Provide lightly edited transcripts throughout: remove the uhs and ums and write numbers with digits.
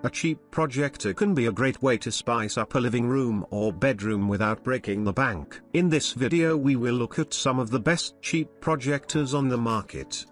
A cheap projector can be a great way to spice up a living room or bedroom without breaking the bank. In this video we will look at some of the best cheap projectors on the market.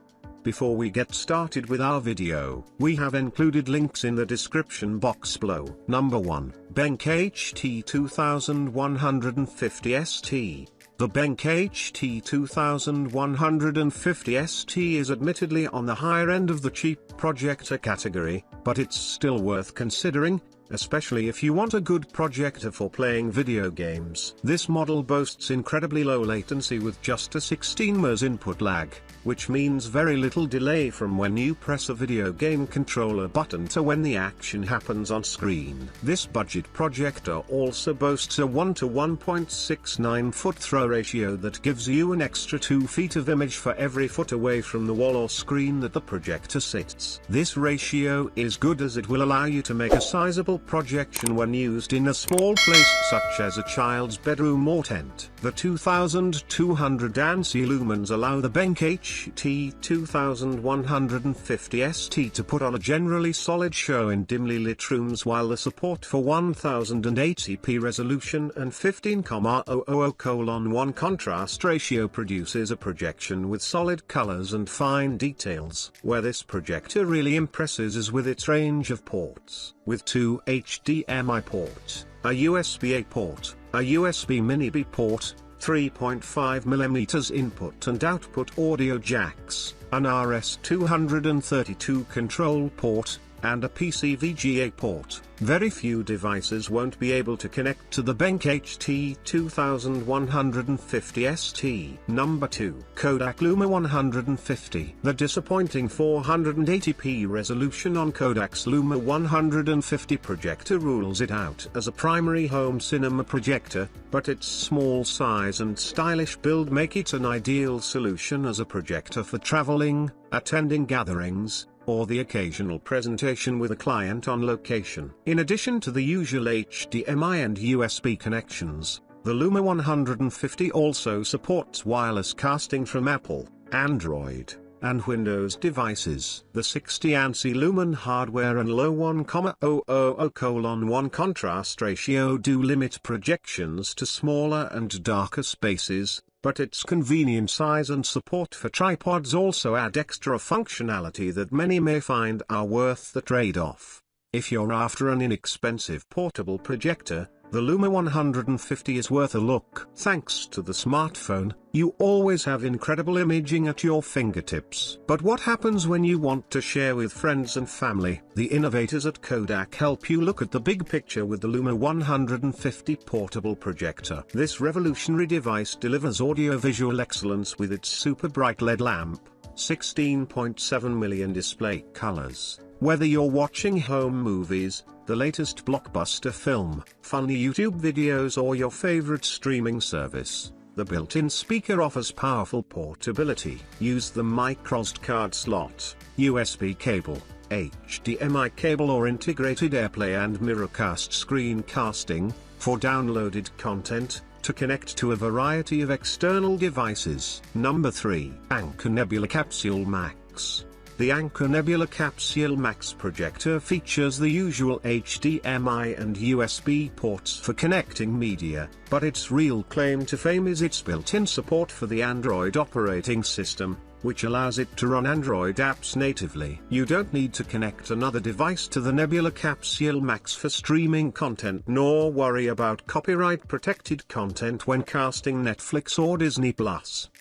Before we get started with our video, we have included links in the description box below. Number 1. BenQ HT2150ST. The BenQ HT2150ST is admittedly on the higher end of the cheap projector category, but it's still worth considering, especially if you want a good projector for playing video games. This model boasts incredibly low latency with just a 16 ms input lag, which means very little delay from when you press a video game controller button to when the action happens on screen. This budget projector also boasts a 1:1.69 foot throw ratio that gives you an extra 2 feet of image for every foot away from the wall or screen that the projector sits. This ratio is good as it will allow you to make a sizable projection when used in a small place such as a child's bedroom or tent. The 2200 ANSI lumens allow the BenQ HT2150ST to put on a generally solid show in dimly lit rooms, while the support for 1080p resolution and 15:000:1 contrast ratio produces a projection with solid colors and fine details. Where this projector really impresses is with its range of ports, with 2 HDMI ports, a USB-A port, a USB mini-B port, 3.5mm input and output audio jacks, an RS-232 control port, and a PCVGA port. Very few devices won't be able to connect to the BenQ HT2150ST. Number 2. Kodak Luma 150. The disappointing 480p resolution on Kodak's Luma 150 projector rules it out as a primary home cinema projector, but its small size and stylish build make it an ideal solution as a projector for traveling, attending gatherings, or the occasional presentation with a client on location. In addition to the usual HDMI and USB connections, the Luma 150 also supports wireless casting from Apple, Android, and Windows devices. The 60 ANSI lumen hardware and low 1:000:1 contrast ratio do limit projections to smaller and darker spaces, but its convenient size and support for tripods also add extra functionality that many may find are worth the trade-off. If you're after an inexpensive portable projector, the Luma 150 is worth a look. Thanks to the smartphone, you always have incredible imaging at your fingertips. But what happens when you want to share with friends and family? The innovators at Kodak help you look at the big picture with the Luma 150 portable projector. This revolutionary device delivers audio-visual excellence with its super bright LED lamp, 16.7 million display colors. Whether you're watching home movies, the latest blockbuster film, funny YouTube videos, or your favorite streaming service, the built-in speaker offers powerful portability. Use the microSD card slot, USB cable, HDMI cable or integrated AirPlay and mirrorcast screencasting, for downloaded content, to connect to a variety of external devices. Number 3. Anker Nebula Capsule Max. The Anker Nebula Capsule Max projector features the usual HDMI and USB ports for connecting media, but its real claim to fame is its built-in support for the Android operating system, which allows it to run Android apps natively. You don't need to connect another device to the Nebula Capsule Max for streaming content, nor worry about copyright-protected content when casting Netflix or Disney+.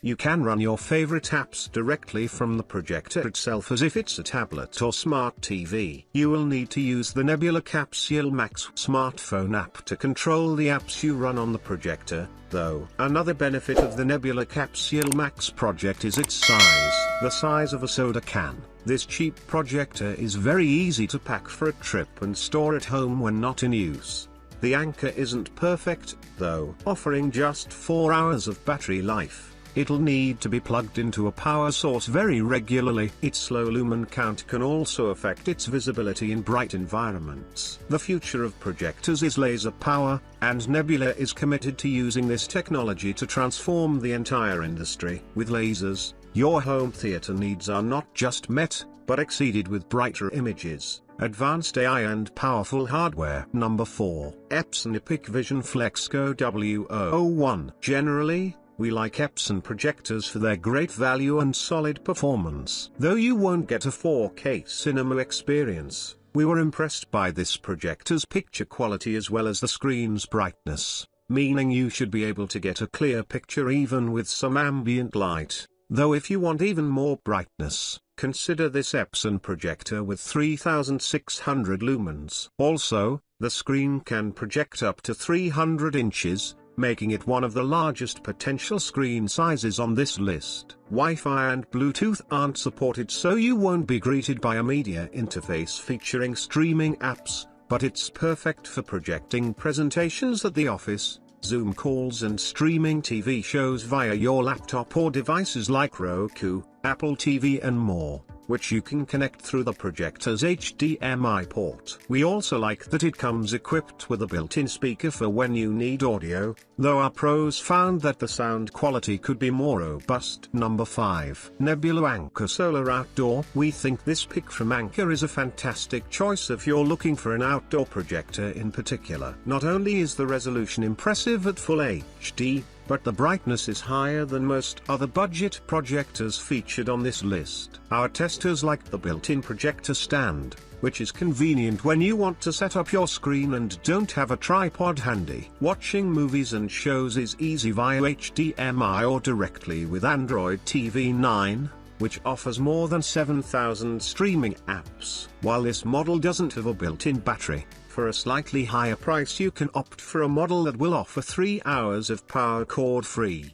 You can run your favorite apps directly from the projector itself as if it's a tablet or smart TV. You will need to use the Nebula Capsule Max smartphone app to control the apps you run on the projector, though. Another benefit of the Nebula Capsule Max project is its size. The size of a soda can. This cheap projector is very easy to pack for a trip and store at home when not in use. The Anker isn't perfect, though, offering just 4 hours of battery life. It'll need to be plugged into a power source very regularly. Its low lumen count can also affect its visibility in bright environments. The future of projectors is laser power, and Nebula is committed to using this technology to transform the entire industry. With lasers, your home theater needs are not just met, but exceeded with brighter images, advanced AI and powerful hardware. Number 4. Epson EpiqVision FlexGo W001. Generally, we like Epson projectors for their great value and solid performance. Though you won't get a 4K cinema experience, we were impressed by this projector's picture quality as well as the screen's brightness, meaning you should be able to get a clear picture even with some ambient light. Though if you want even more brightness, consider this Epson projector with 3600 lumens. Also, the screen can project up to 300 inches, making it one of the largest potential screen sizes on this list. Wi-Fi and Bluetooth aren't supported, so you won't be greeted by a media interface featuring streaming apps, but it's perfect for projecting presentations at the office, Zoom calls and streaming TV shows via your laptop or devices like Roku, Apple TV and more, which you can connect through the projector's HDMI port. We also like that it comes equipped with a built-in speaker for when you need audio, though our pros found that the sound quality could be more robust. Number 5. Nebula Anker Solar Outdoor. We think this pick from Anker is a fantastic choice if you're looking for an outdoor projector in particular. Not only is the resolution impressive at full HD, but the brightness is higher than most other budget projectors featured on this list. Our testers like the built-in projector stand, which is convenient when you want to set up your screen and don't have a tripod handy. Watching movies and shows is easy via HDMI or directly with Android TV 9, which offers more than 7,000 streaming apps. While this model doesn't have a built-in battery, for a slightly higher price you can opt for a model that will offer 3 hours of power cord-free